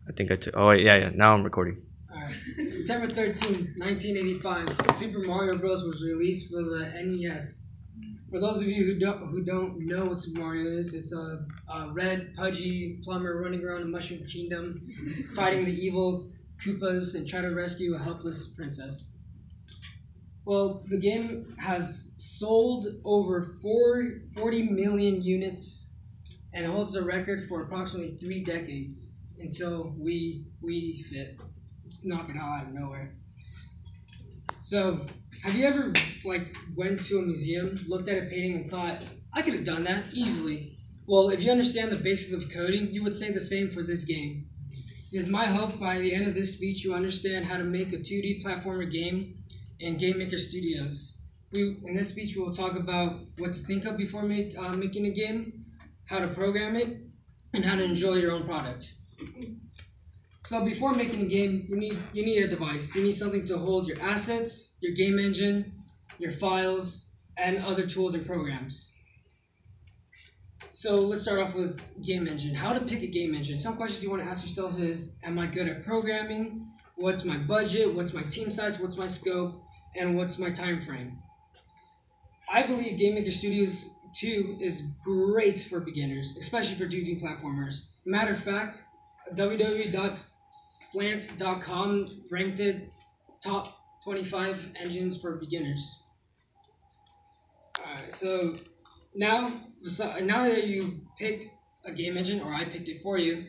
I think I took. Oh wait, yeah. Now I'm recording. Alright. September 13th, 1985, Super Mario Bros. Was released for the NES. For those of you who don't know what Super Mario is, it's a red, pudgy plumber running around a mushroom kingdom, fighting the evil Koopas and trying to rescue a helpless princess. Well, the game has sold over 40 million units and holds the record for approximately 3 decades until we Fit knock it out of nowhere. So, have you ever went to a museum, looked at a painting, and thought, I could have done that easily? Well, if you understand the basics of coding, you would say the same for this game. It is my hope by the end of this speech you understand how to make a 2D platformer game in Game Maker Studios. In this speech, we will talk about what to think of before making a game, how to program it, and how to enjoy your own product. So before making a game, you need a device. You need something to hold your assets, your game engine, your files, and other tools and programs. So let's start off with game engine. How to pick a game engine. Some questions you want to ask yourself is, am I good at programming? What's my budget? What's my team size? What's my scope? And what's my time frame? I believe Game Maker Studios 2 is great for beginners, especially for 2D platformers. Matter of fact, www.slant.com ranked it top 25 engines for beginners. Alright, so now that you picked a game engine, or I picked it for you,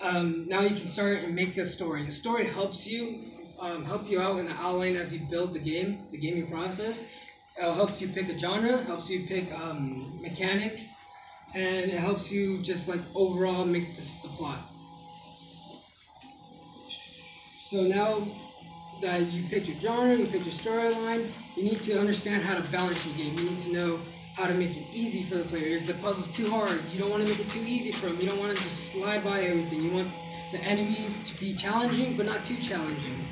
now you can start and make a story. The story helps you out in the outline as you build the gaming process. It helps you pick a genre, helps you pick mechanics, and it helps you just overall make the plot. So now that you picked your genre, you picked your storyline, you need to understand how to balance your game. You need to know how to make it easy for the players. The puzzle's too hard. You don't want to make it too easy for them. You don't want to just slide by everything. You want the enemies to be challenging, but not too challenging.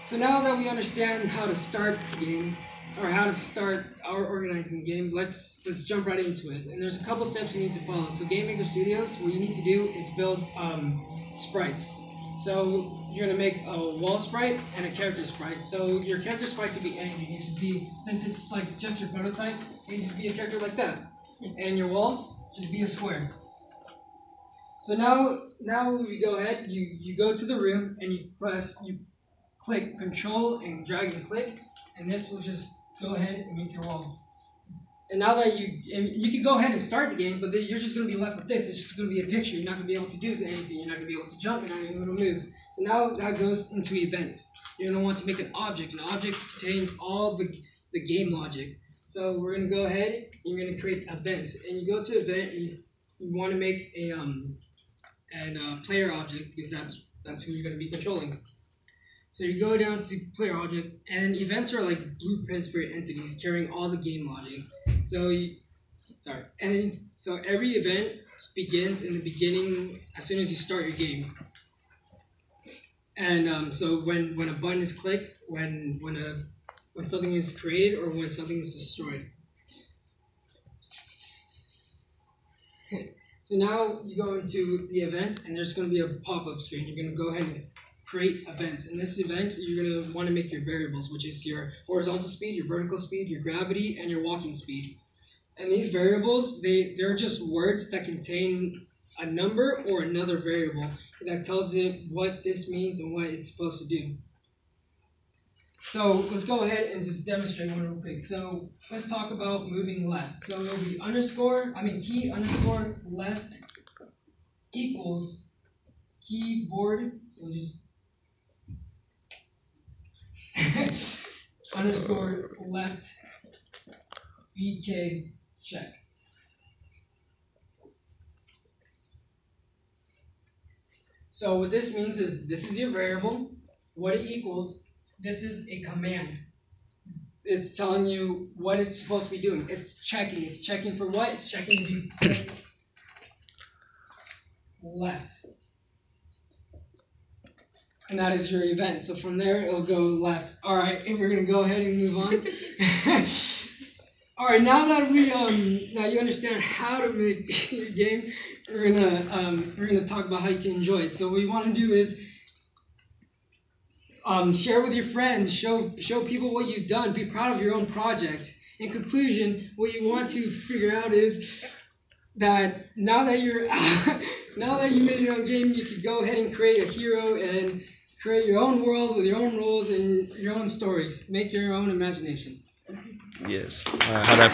So now that we understand how to start the game, or how to start organizing the game, let's jump right into it. And there's a couple steps you need to follow. So Game Maker Studios, what you need to do is build sprites. So you're gonna make a wall sprite and a character sprite. So your character sprite could be anything. It just be, since it's just your prototype, it can just be a character like that. And your wall, just be a square. So now we go ahead, you go to the room and you click Control and drag and click, and this will just go ahead and make your wall. And now that you can go ahead and start the game, but then you're just going to be left with this. It's just going to be a picture. You're not going to be able to do anything. You're not going to be able to jump. You're not going to be able to move. So now that goes into events. You're going to want to make an object. An object contains all the game logic. So we're going to go ahead, and you're going to create events. And you go to event, and you want to make a player object, because that's who you're going to be controlling. So you go down to player object, and events are like blueprints for your entities carrying all the game logic. So every event begins in the beginning as soon as you start your game. And so when a button is clicked, when something is created, or when something is destroyed. So now you go into the event, and there's going to be a pop-up screen. You're going to go ahead and create events. In this event, you're going to want to make your variables, which is your horizontal speed, your vertical speed, your gravity, and your walking speed. And these variables, they're just words that contain a number or another variable that tells it what this means and what it's supposed to do. So let's go ahead and just demonstrate one real quick. So let's talk about moving left. So it'll be key underscore left equals keyboard. So just underscore left VK check. So what this means is this is your variable. What it equals, this is a command. It's telling you what it's supposed to be doing. It's checking. It's checking for what? It's checking if you clicked left. And that is your event. So from there, it'll go left. All right, and we're going to go ahead and move on. All right, now that now you understand how to make your game, we're gonna talk about how you can enjoy it. So what you want to do is share with your friends, show people what you've done, be proud of your own projects. In conclusion, what you want to figure out is that now that you made your own game, you can go ahead and create a hero and create your own world with your own rules and your own stories. Make your own imagination. Yes. How'd that